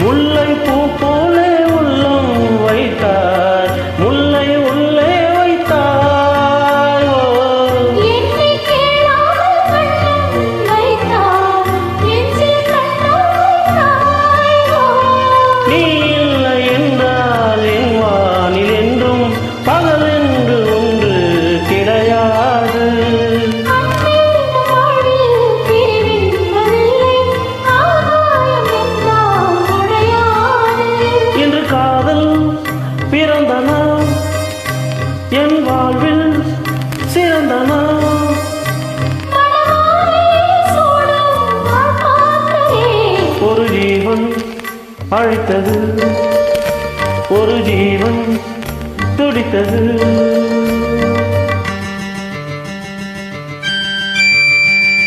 முல்லை பூ போலே உள்ளம் வைத்தார், முல்லை உள்ளே வைத்தார். என்னை கேளாமல் கண்ணம் வைத்தார், நெஞ்சில் கண்ணம் வைத்தார். நீ இல்லை என்றால் என் வானில் என்றும் பகல் என்று ஒன்று கிடையாது. இன்று காதல் பிறந்த நாள், என் வாழ்வில் சிறந்த நாள். ஒரு ஜீவன் அழைத்தது, ஒரு ஜீவன் துடித்தது.